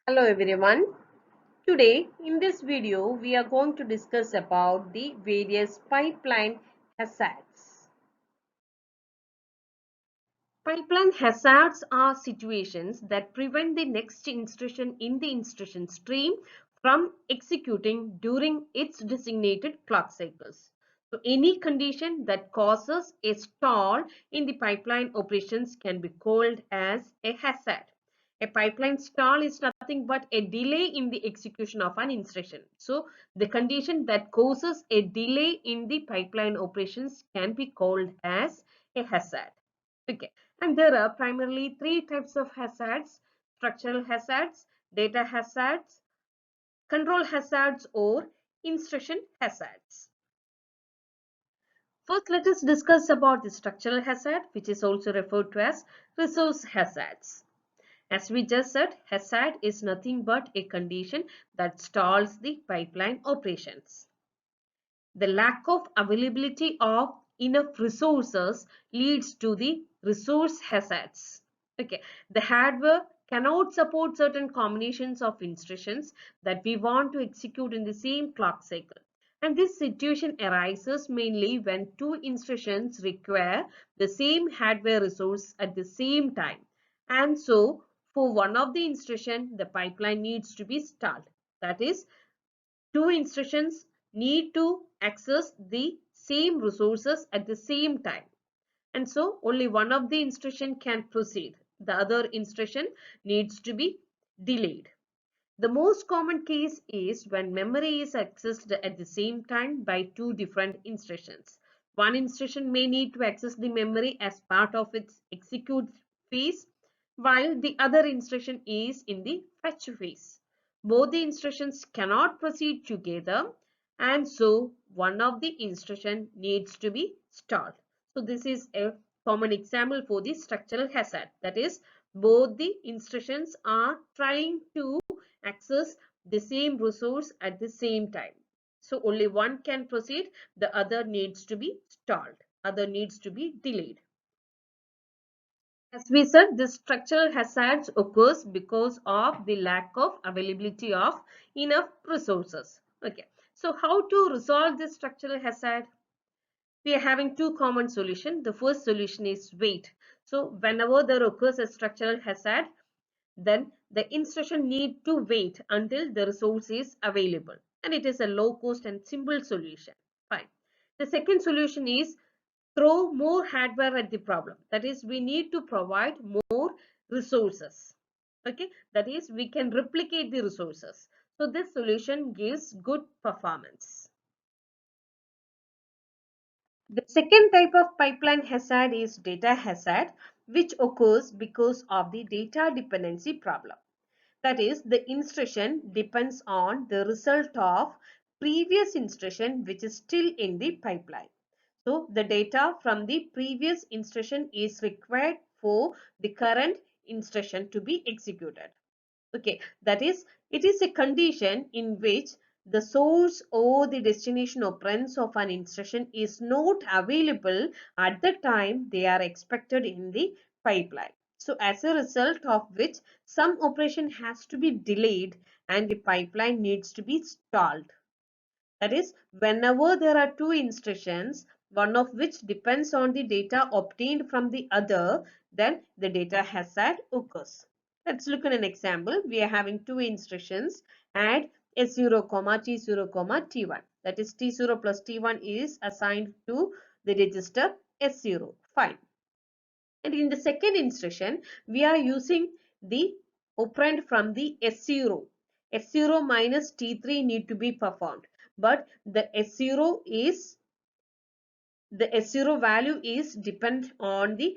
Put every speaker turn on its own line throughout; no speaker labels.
Hello everyone. Today in this video we are going to discuss about the various pipeline hazards. Pipeline hazards are situations that prevent the next instruction in the instruction stream from executing during its designated clock cycles. So any condition that causes a stall in the pipeline operations can be called as a hazard. A pipeline stall is nothing but a delay in the execution of an instruction. So the condition that causes a delay in the pipeline operations can be called as a hazard. Okay. And there are primarily three types of hazards: structural hazards, data hazards, control hazards, or instruction hazards. First, let us discuss about the structural hazard, which is also referred to as resource hazards. As we just said, hazard is nothing but a condition that stalls the pipeline operations. The lack of availability of enough resources leads to the resource hazards. Okay, the hardware cannot support certain combinations of instructions that we want to execute in the same clock cycle. And this situation arises mainly when two instructions require the same hardware resource at the same time. And so, for one of the instruction, the pipeline needs to be stalled. That is, two instructions need to access the same resources at the same time, and so only one of the instruction can proceed. The other instruction needs to be delayed. The most common case is when memory is accessed at the same time by two different instructions. One instruction may need to access the memory as part of its execute phase, while the other instruction is in the fetch phase. Both the instructions cannot proceed together, and so one of the instruction needs to be stalled. So this is a common example for the structural hazard. That is, both the instructions are trying to access the same resource at the same time. So only one can proceed, the other needs to be stalled, other needs to be delayed. As we said, this structural hazards occurs because of the lack of availability of enough resources. Okay, so how to resolve this structural hazard? We are having two common solutions. The first solution is wait. So whenever there occurs a structural hazard, then the instruction need to wait until the resource is available, and it is a low cost and simple solution. Fine. The second solution is throw more hardware at the problem. That is, we need to provide more resources. Okay, that is, we can replicate the resources. So this solution gives good performance. The second type of pipeline hazard is data hazard, which occurs because of the data dependency problem. That is, the instruction depends on the result of previous instruction which is still in the pipeline. So the data from the previous instruction is required for the current instruction to be executed. Okay, that is, it is a condition in which the source or the destination operands of an instruction is not available at the time they are expected in the pipeline. So as a result of which some operation has to be delayed and the pipeline needs to be stalled. That is, whenever there are two instructions, one of which depends on the data obtained from the other, then the data hazard occurs. Let's look at an example. We are having two instructions, add S0, T0, T1. That is, T0 plus T1 is assigned to the register S0. Fine. And in the second instruction, we are using the operand from the S0. S0 minus T3 need to be performed. But the S0 value is depend on the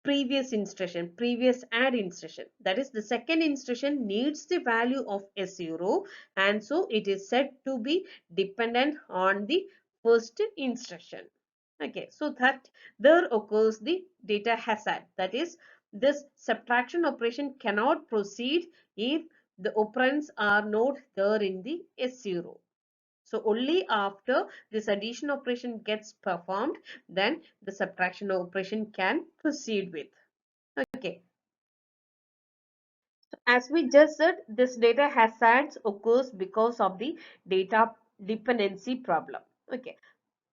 previous instruction, previous add instruction. That is, the second instruction needs the value of S0, and so it is said to be dependent on the first instruction. Okay, so that there occurs the data hazard. That is, this subtraction operation cannot proceed if the operands are not there in the S0. So only after this addition operation gets performed, then the subtraction operation can proceed with. Okay. As we just said, this data hazards occurs because of the data dependency problem. Okay,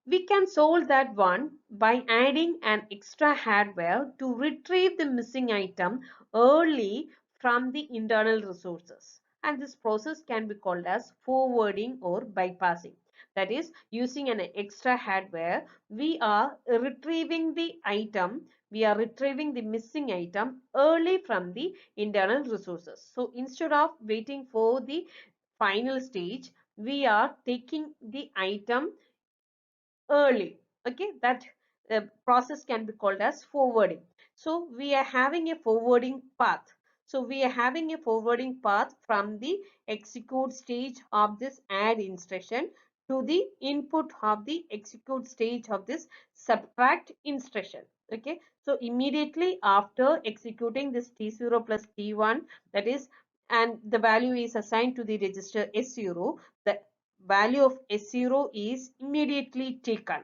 we can solve that one by adding an extra hardware to retrieve the missing item early from the internal resources. And this process can be called as forwarding or bypassing. That is, using an extra hardware, we are retrieving the item, we are retrieving the missing item early from the internal resources. So instead of waiting for the final stage, we are taking the item early. Okay, that process can be called as forwarding. So we are having a forwarding path. So we are having a forwarding path from the execute stage of this add instruction to the input of the execute stage of this subtract instruction. Okay, so immediately after executing this T0 plus T1, that is, and the value is assigned to the register S0, the value of S0 is immediately taken,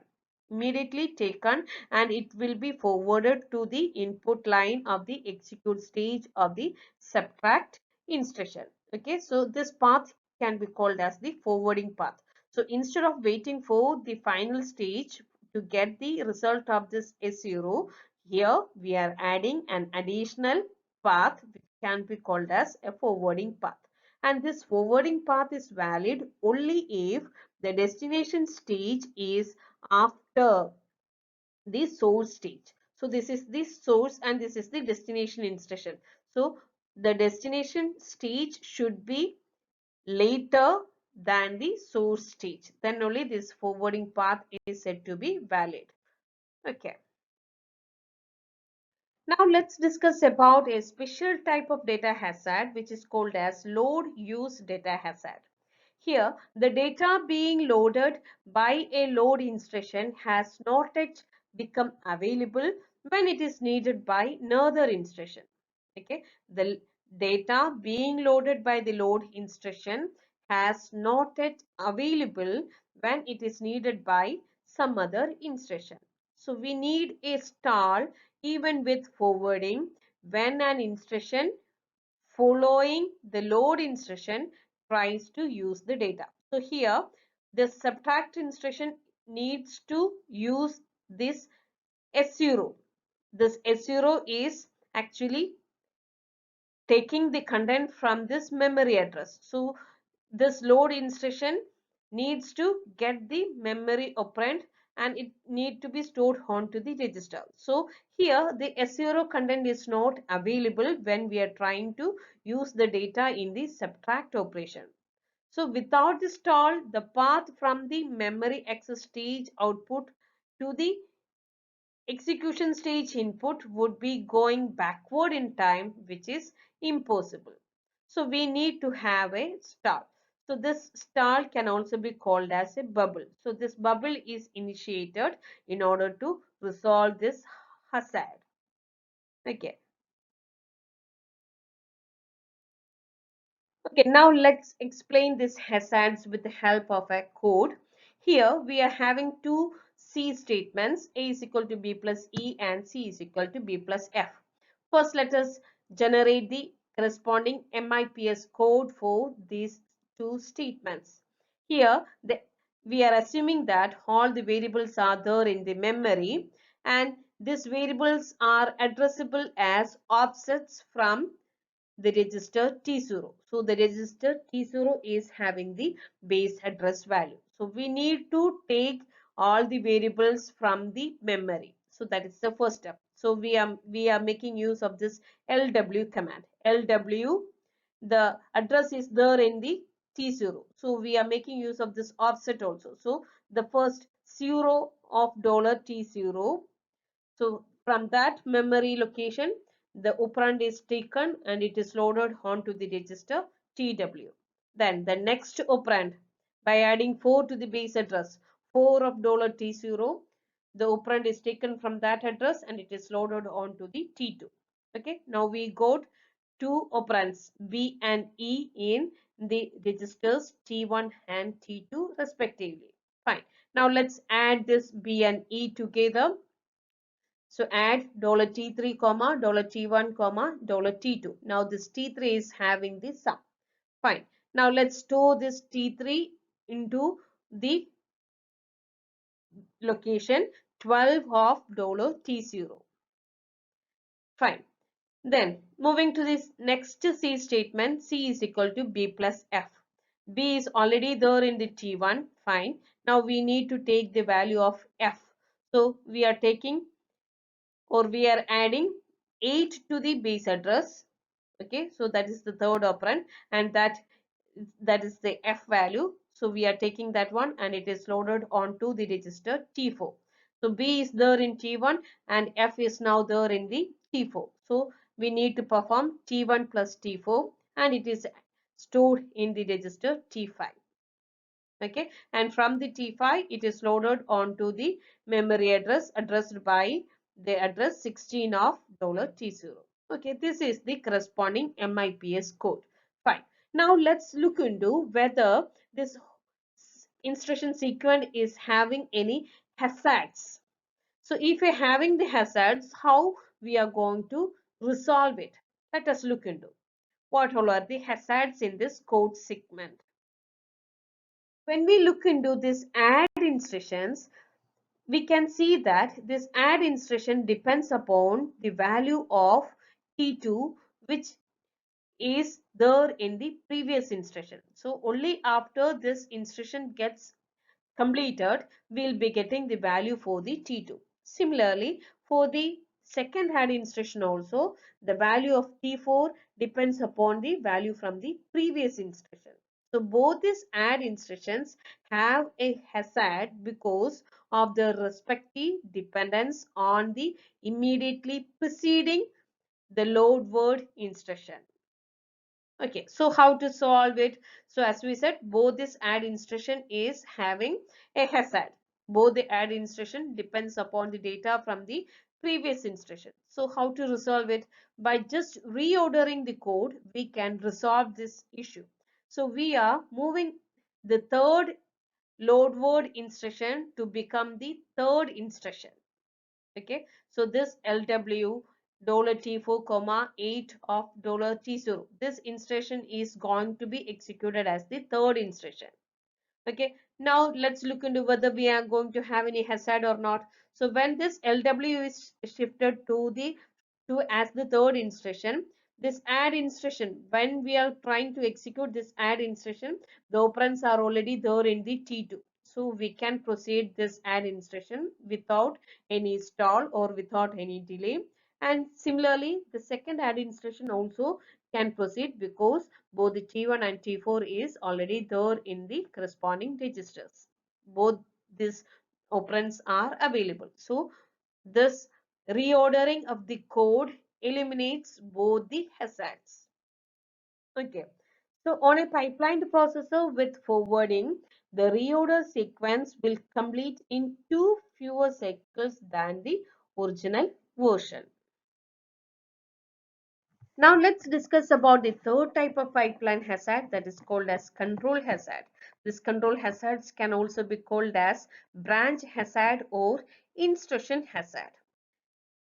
and it will be forwarded to the input line of the execute stage of the subtract instruction. Okay, so this path can be called as the forwarding path. So instead of waiting for the final stage to get the result of this S0, here we are adding an additional path which can be called as a forwarding path. And this forwarding path is valid only if the destination stage is after the source stage. So this is the source and this is the destination instruction. So the destination stage should be later than the source stage. Then only this forwarding path is said to be valid. Okay. Now let's discuss about a special type of data hazard which is called as load use data hazard. Here, the data being loaded by a load instruction has not yet become available when it is needed by another instruction. Okay, the data being loaded by the load instruction has not yet available when it is needed by some other instruction. So we need a stall even with forwarding when an instruction following the load instruction tries to use the data. So here the subtract instruction needs to use this S0. This S0 is actually taking the content from this memory address. So this load instruction needs to get the memory operand and it need to be stored onto the register. So here the S0 content is not available when we are trying to use the data in the subtract operation. So without the stall, the path from the memory access stage output to the execution stage input would be going backward in time, which is impossible. So we need to have a stall. So this stall can also be called as a bubble. So this bubble is initiated in order to resolve this hazard. Okay. Okay, now let's explain this hazards with the help of a code. Here we are having two C statements, A is equal to B plus E and C is equal to B plus F. First, let us generate the corresponding MIPS code for these two statements. Here, we are assuming that all the variables are there in the memory and these variables are addressable as offsets from the register T0. So the register T0 is having the base address value. So we need to take all the variables from the memory. So that is the first step. So we are making use of this LW command. LW, the address is there in the T0. So we are making use of this offset also. So the first 0 of $T0. So from that memory location, the operand is taken and it is loaded onto the register TW. Then the next operand, by adding 4 to the base address, 4 of $T0, the operand is taken from that address and it is loaded onto the T2. Okay, now we got two operands B and E in the registers T1 and T2 respectively. Fine. Now let's add this B and E together. So add $T3 comma $T1 comma $T2. Now this T3 is having the sum. Fine. Now let's store this T3 into the location 12 of $T0. Fine. Then moving to this next C statement, C is equal to B plus F. B is already there in the T1. Fine. Now we need to take the value of F. So we are taking, or we are adding 8 to the base address. Okay, so that is the third operand, and that is the F value. So we are taking that one and it is loaded onto the register T4. So B is there in T1 and F is now there in the T4. So we need to perform T1 plus T4 and it is stored in the register T5. Okay, and from the T5 it is loaded onto the memory address addressed by the address 16 of $T0. Okay, this is the corresponding MIPS code. Fine. Now let's look into whether this instruction sequence is having any hazards. So if we're having the hazards, how we are going to resolve it? Let us look into what all are the hazards in this code segment. When we look into this add instructions, we can see that this add instruction depends upon the value of T2, which is there in the previous instruction. So only after this instruction gets completed, we'll be getting the value for the T2. Similarly, for the second add instruction also, the value of T4 depends upon the value from the previous instruction. So both these add instructions have a hazard because of their respective dependence on the immediately preceding the load word instruction. Okay, so how to solve it? So as we said, both this add instruction is having a hazard. Both the add instruction depends upon the data from the previous instruction. So how to resolve it? By just reordering the code, we can resolve this issue. So we are moving the third load word instruction to become the third instruction. Okay, so this LW $T4 comma 8 of $T0, this instruction is going to be executed as the third instruction. Okay, now let's look into whether we are going to have any hazard or not. So when this LW is shifted to as the third instruction, this add instruction, when we are trying to execute this add instruction, the operands are already there in the T2. So we can proceed this add instruction without any stall or without any delay. And similarly, the second add instruction also can proceed because both the T1 and T4 is already there in the corresponding registers. Both these operands are available. So this reordering of the code eliminates both the hazards. Okay. So on a pipelined processor with forwarding, the reorder sequence will complete in 2 fewer cycles than the original version. Now let's discuss about the third type of pipeline hazard, that is called as control hazard. This control hazards can also be called as branch hazard or instruction hazard.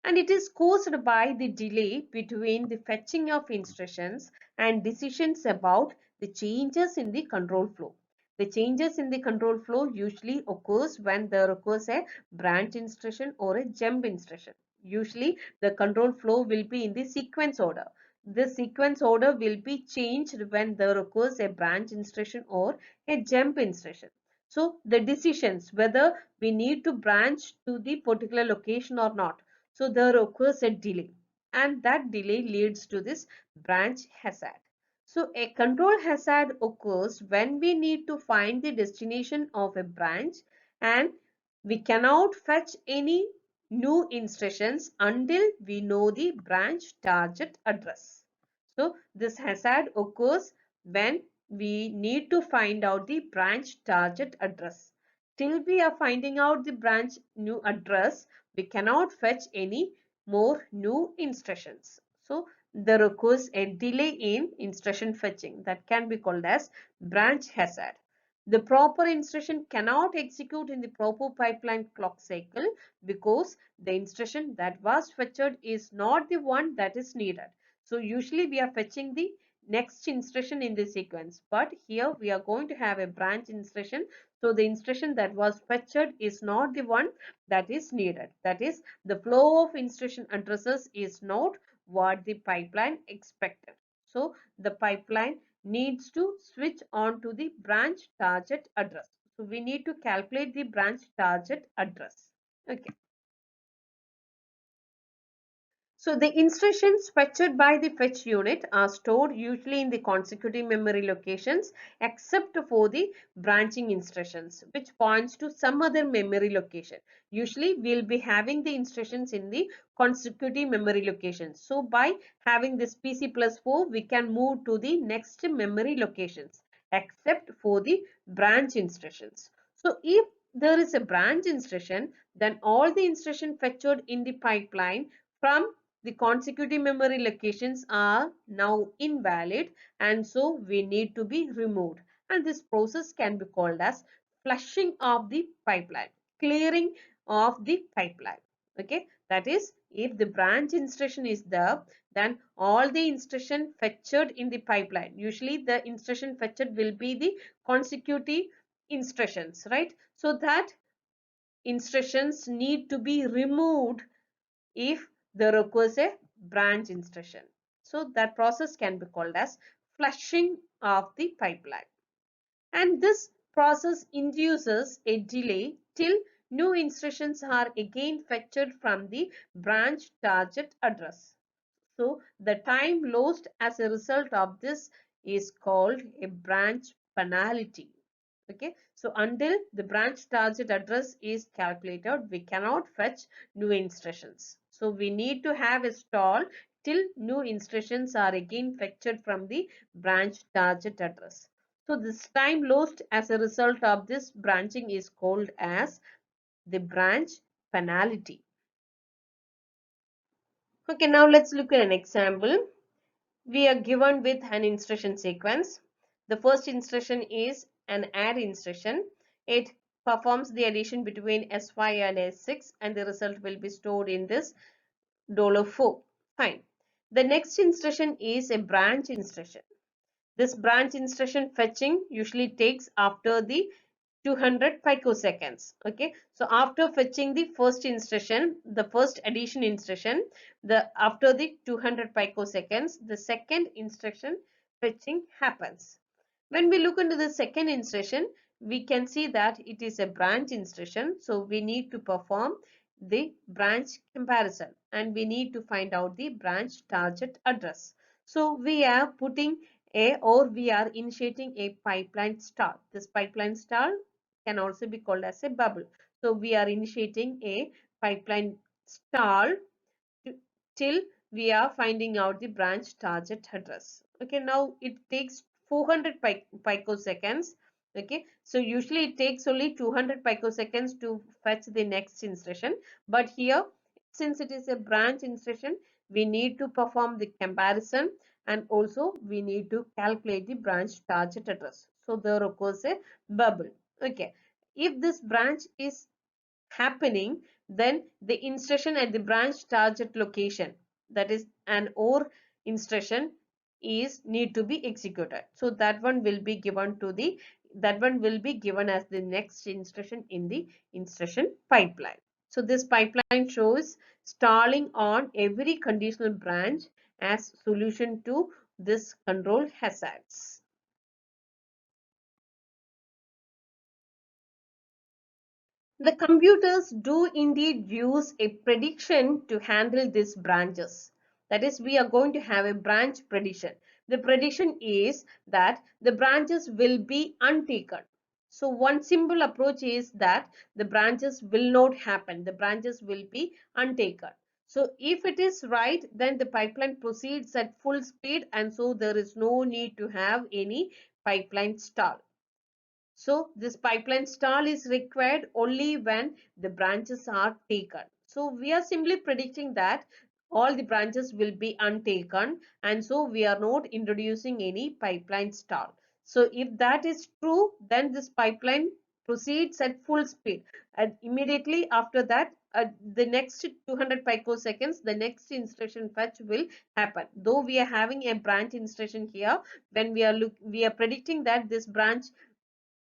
And it is caused by the delay between the fetching of instructions and decisions about the changes in the control flow. The changes in the control flow usually occurs when there occurs a branch instruction or a jump instruction. Usually the control flow will be in the sequence order. The sequence order will be changed when there occurs a branch instruction or a jump instruction. So the decisions whether we need to branch to the particular location or not, so there occurs a delay, and that delay leads to this branch hazard. So a control hazard occurs when we need to find the destination of a branch and we cannot fetch any new instructions until we know the branch target address. So this hazard occurs when we need to find out the branch target address. Till we are finding out the branch new address, we cannot fetch any more new instructions. So there occurs a delay in instruction fetching, that can be called as branch hazard. The proper instruction cannot execute in the proper pipeline clock cycle because the instruction that was fetched is not the one that is needed. So usually we are fetching the next instruction in the sequence, but here we are going to have a branch instruction. So the instruction that was fetched is not the one that is needed. That is, the flow of instruction addresses is not what the pipeline expected. So the pipeline needs to switch on to the branch target address. So we need to calculate the branch target address. Okay. So the instructions fetched by the fetch unit are stored usually in the consecutive memory locations except for the branching instructions, which points to some other memory location. Usually we'll be having the instructions in the consecutive memory locations. So by having this PC plus 4, we can move to the next memory locations except for the branch instructions. So if there is a branch instruction, then all the instruction fetched in the pipeline from the consecutive memory locations are now invalid, and so we need to be removed, and this process can be called as flushing of the pipeline, clearing of the pipeline. Okay, that is, if the branch instruction is there, then all the instruction fetched in the pipeline, usually the instruction fetched will be the consecutive instructions, right? So that instructions need to be removed if there occurs a branch instruction. So that process can be called as flushing of the pipeline. And this process induces a delay till new instructions are again fetched from the branch target address. So the time lost as a result of this is called a branch penalty. Okay, so until the branch target address is calculated, we cannot fetch new instructions. So we need to have a stall till new instructions are again fetched from the branch target address. So this time lost as a result of this branching is called as the branch penalty. Okay, now let's look at an example. We are given with an instruction sequence. The first instruction is an add instruction. It performs the addition between S5 and S6, and the result will be stored in this $4. Fine. The next instruction is a branch instruction. This branch instruction fetching usually takes after the 200 picoseconds. Okay, so after fetching the first instruction, the first addition instruction, the after the 200 picoseconds, the second instruction fetching happens. When we look into the second instruction, we can see that it is a branch instruction. So we need to perform the branch comparison, and we need to find out the branch target address. So we are putting we are initiating a pipeline stall. This pipeline stall can also be called as a bubble. So we are initiating a pipeline stall till we are finding out the branch target address. Okay, now it takes 400 picoseconds. Okay, so usually it takes only 200 picoseconds to fetch the next instruction, but here, since it is a branch instruction, we need to perform the comparison, and also we need to calculate the branch target address. So there occurs a bubble. Okay, if this branch is happening, then the instruction at the branch target location, that is an OR instruction, is need to be executed. So that one will be given to the as the next instruction in the instruction pipeline. So this pipeline shows stalling on every conditional branch as solution to this control hazards. The computers do indeed use a prediction to handle these branches. That is, we are going to have a branch prediction. The prediction is that the branches will be untaken. So one simple approach is that the branches will not happen. The branches will be untaken. So if it is right, then the pipeline proceeds at full speed, and so there is no need to have any pipeline stall. So this pipeline stall is required only when the branches are taken. So we are simply predicting that all the branches will be untaken, and so we are not introducing any pipeline stall. So if that is true, then this pipeline proceeds at full speed, and immediately after that, the next 200 picoseconds, the next instruction fetch will happen. Though we are having a branch instruction here, when we are predicting that this branch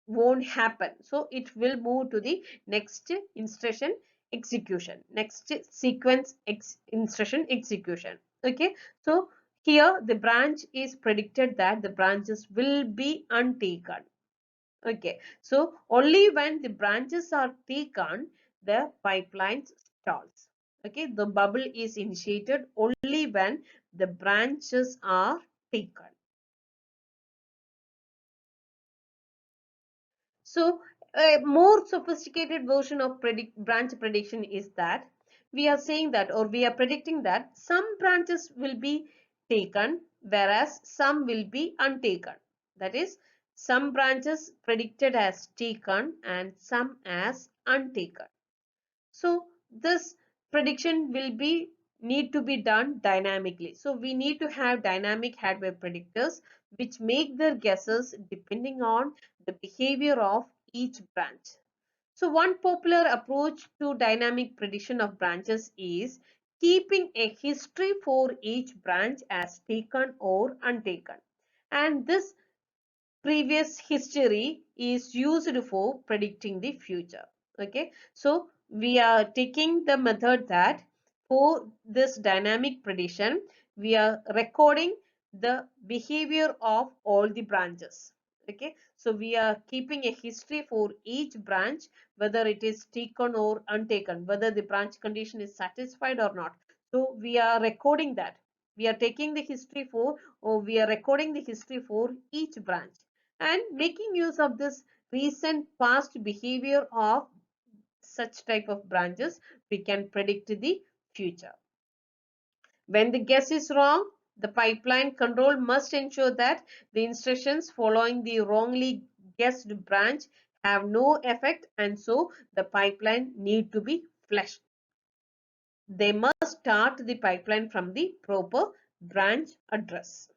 won't happen, so it will move to the next instruction execution, next sequence instruction execution. Okay, so here the branch is predicted that the branches will be untaken. Okay, so only when the branches are taken, the pipeline stalls. Okay, the bubble is initiated only when the branches are taken. So a more sophisticated version of branch prediction is that we are saying that, or we are predicting that some branches will be taken, whereas some will be untaken. That is, some branches predicted as taken and some as untaken. So this prediction will be need to be done dynamically. So we need to have dynamic hardware predictors which make their guesses depending on the behavior of each branch. So one popular approach to dynamic prediction of branches is keeping a history for each branch as taken or untaken. And this previous history is used for predicting the future. Okay, so we are taking the method that for this dynamic prediction we are recording the behavior of all the branches. Okay, so we are keeping a history for each branch, whether it is taken or untaken, whether the branch condition is satisfied or not. So we are recording that, we are taking the history for, or we are recording the history for each branch, and making use of this recent past behavior of such type of branches, we can predict the future. When the guess is wrong, the pipeline control must ensure that the instructions following the wrongly guessed branch have no effect, and so the pipeline need to be flushed. They must start the pipeline from the proper branch address.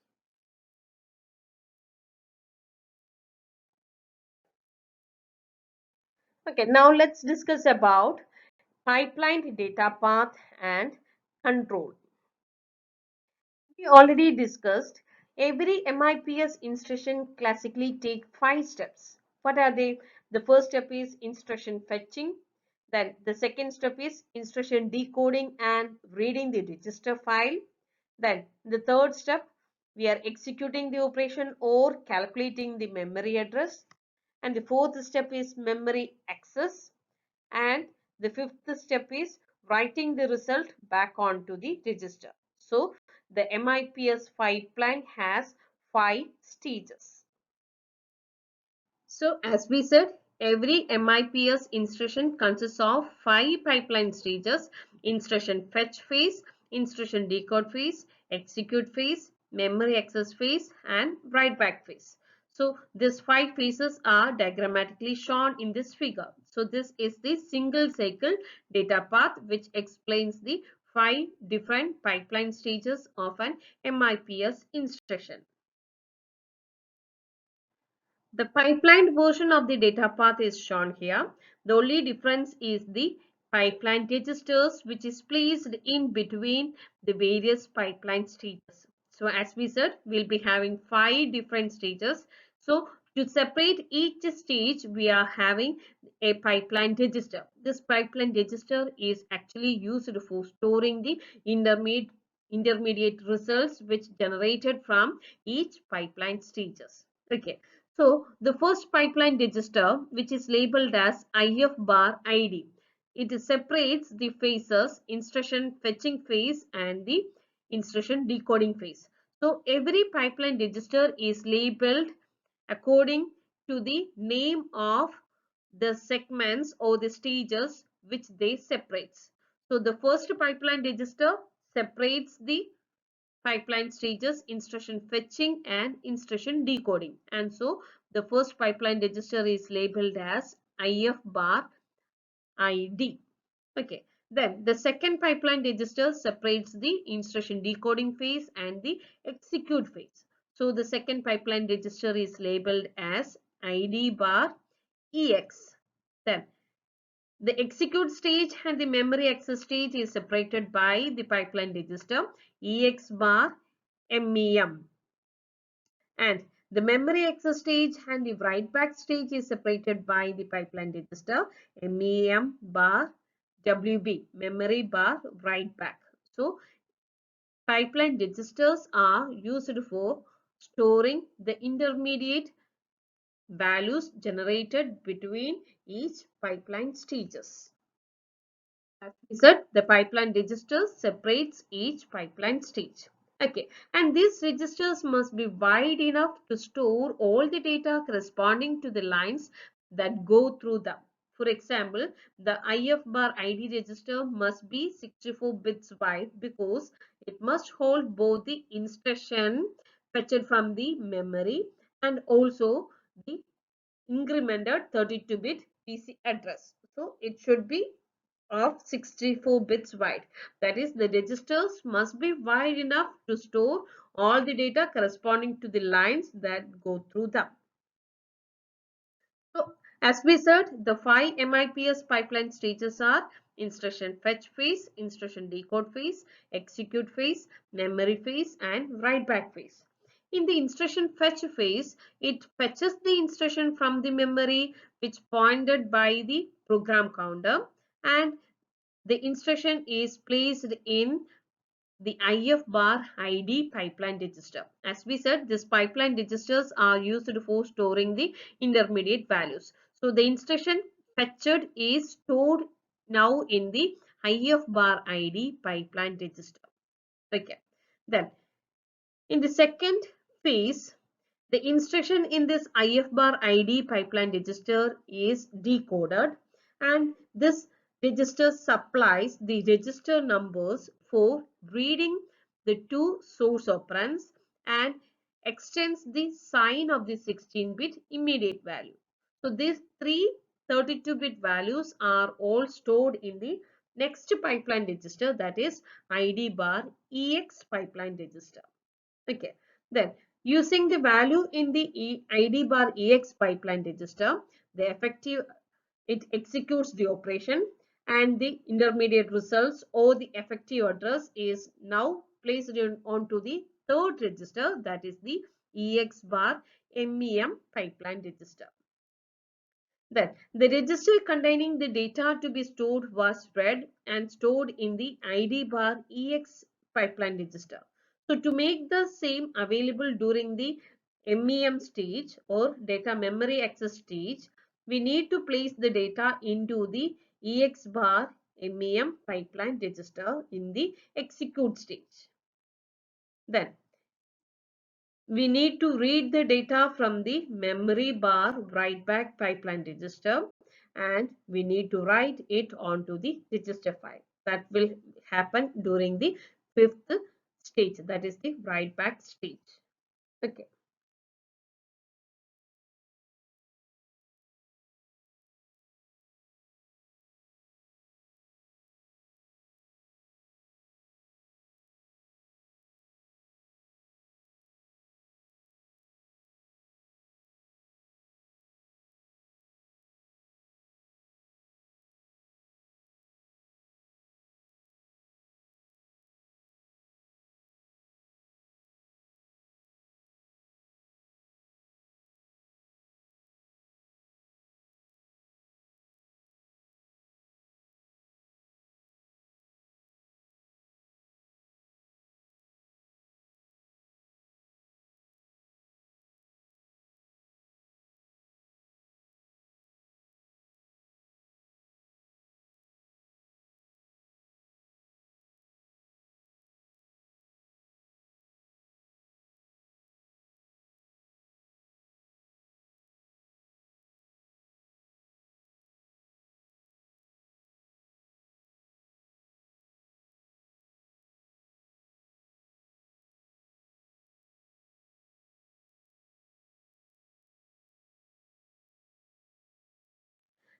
Okay, now let's discuss about pipeline data path and control. We already discussed every MIPS instruction classically take 5 steps. What are they? The first step is instruction fetching. Then the second step is instruction decoding and reading the register file. Then the third step, we are executing the operation or calculating the memory address. And the fourth step is memory access. And the fifth step is writing the result back onto the register. So the MIPS pipeline has 5 stages. So as we said, every MIPS instruction consists of 5 pipeline stages: instruction fetch phase, instruction decode phase, execute phase, memory access phase, and write back phase. So these 5 phases are diagrammatically shown in this figure. So this is the single cycle data path which explains the 5 different pipeline stages of an MIPS instruction. The pipeline version of the data path is shown here. The only difference is the pipeline registers which is placed in between the various pipeline stages. So as we said, we'll be having 5 different stages. So to separate each stage, we are having a pipeline register. This pipeline register is actually used for storing the intermediate results which generated from each pipeline stages. Okay. So the first pipeline register, which is labeled as IF bar ID, it separates the phases: instruction fetching phase and the instruction decoding phase. So every pipeline register is labeled according to the name of the segments or the stages which they separates. So the first pipeline register separates the pipeline stages: instruction fetching and instruction decoding, and so the first pipeline register is labeled as IF bar ID. Okay, then the second pipeline register separates the instruction decoding phase and the execute phase. So the second pipeline register is labeled as ID bar EX. Then the execute stage and the memory access stage is separated by the pipeline register EX bar MEM. And the memory access stage and the write back stage is separated by the pipeline register MEM bar WB, memory bar write back. So pipeline registers are used for storing the intermediate values generated between each pipeline stages. As we said, the pipeline register separates each pipeline stage. Okay, and these registers must be wide enough to store all the data corresponding to the lines that go through them. For example, the IF bar ID register must be 64 bits wide because it must hold both the instruction fetched from the memory and also the incremented 32-bit PC address. So it should be of 64 bits wide. That is, the registers must be wide enough to store all the data corresponding to the lines that go through them. So, as we said, the 5 MIPS pipeline stages are instruction fetch phase, instruction decode phase, execute phase, memory phase, and write back phase. In the instruction fetch phase, it fetches the instruction from the memory which pointed by the program counter, and the instruction is placed in the IF bar ID pipeline register. As we said, these pipeline registers are used for storing the intermediate values. So the instruction fetched is stored now in the IF bar ID pipeline register. Okay. Then in the second phase, the instruction in this IF bar ID pipeline register is decoded, and this register supplies the register numbers for reading the two source operands and extends the sign of the 16-bit immediate value. So these three 32-bit values are all stored in the next pipeline register, that is ID bar EX pipeline register. Okay, then using the value in the ID bar EX pipeline register, the effective, it executes the operation and the intermediate results or the effective address is now placed onto the third register, that is the EX bar MEM pipeline register. Then the register containing the data to be stored was read and stored in the ID bar EX pipeline register. So to make the same available during the MEM stage or data memory access stage, we need to place the data into the EX bar MEM pipeline register in the execute stage. Then we need to read the data from the memory bar write back pipeline register, and we need to write it onto the register file. That will happen during the fifth stage, that is the write back stage. Okay.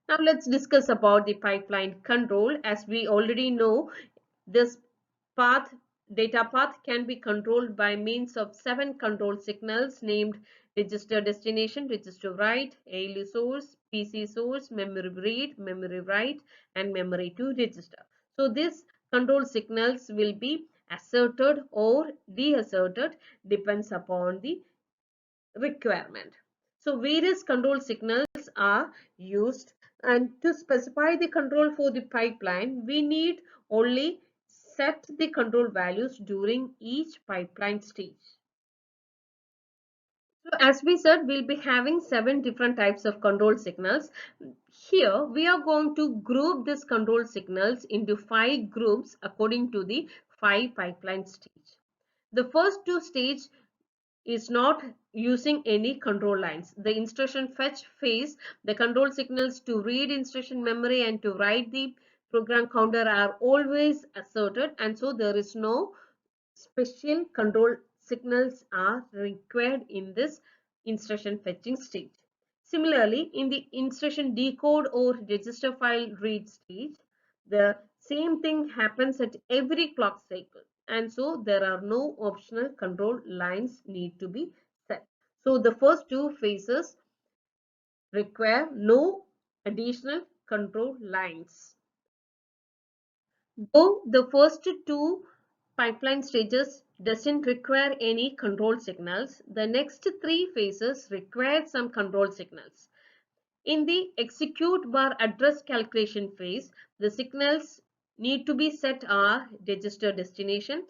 Now let's discuss about the pipeline control. As we already know, this path data path can be controlled by means of 7 control signals named register destination, register write, ALU source, PC source, memory read, memory write, and memory to register. So these control signals will be asserted or deasserted depends upon the requirement. So various control signals are used, and to specify the control for the pipeline, we need only set the control values during each pipeline stage. So as we said, we'll be having 7 different types of control signals. Here we are going to group these control signals into 5 groups according to the 5 pipeline stage. The first 2 stages is not using any control lines. The instruction fetch phase, the control signals to read instruction memory and to write the program counter are always asserted, and so there is no special control signals are required in this instruction fetching stage. Similarly, in the instruction decode or register file read stage, the same thing happens at every clock cycle, and so there are no optional control lines need to be set. So the first 2 phases require no additional control lines. Though the first 2 pipeline stages doesn't require any control signals, the next 3 phases require some control signals. In the execute bar address calculation phase, the signals need to be set are register destination,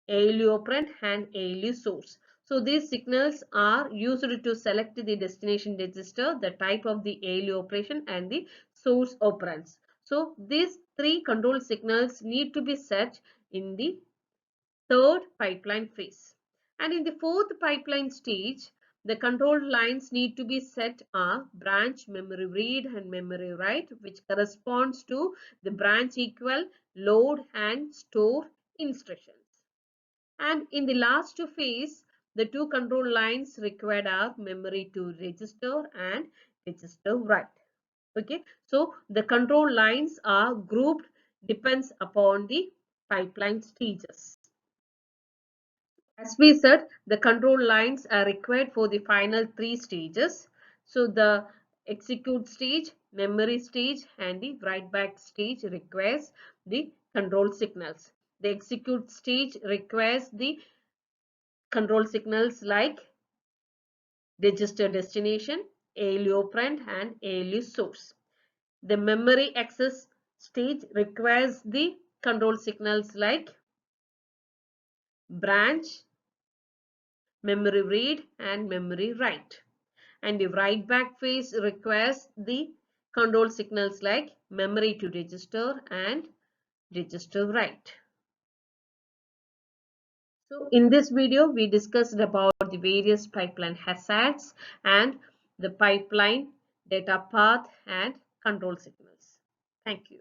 ALU operand, and ALU source. So these signals are used to select the destination register, the type of the ALU operation, and the source operands. So these 3 control signals need to be set in the 3rd pipeline phase. And in the 4th pipeline stage, the control lines need to be set are branch, memory read, and memory write, which corresponds to the branch equal, load, and store instructions. And in the last phase, the 2 control lines required are memory to register and register write. Okay, so the control lines are grouped depends upon the pipeline stages. As we said, the control lines are required for the final 3 stages. So the execute stage, memory stage, and the write back stage requires the control signals. The execute stage requires the control signals like register destination, ALU operand, and ALU source. The memory access stage requires the control signals like branch, memory read, and memory write. And the write back phase requires the control signals like memory to register and register write. So in this video, we discussed about the various pipeline hazards and the pipeline data path and control signals. Thank you.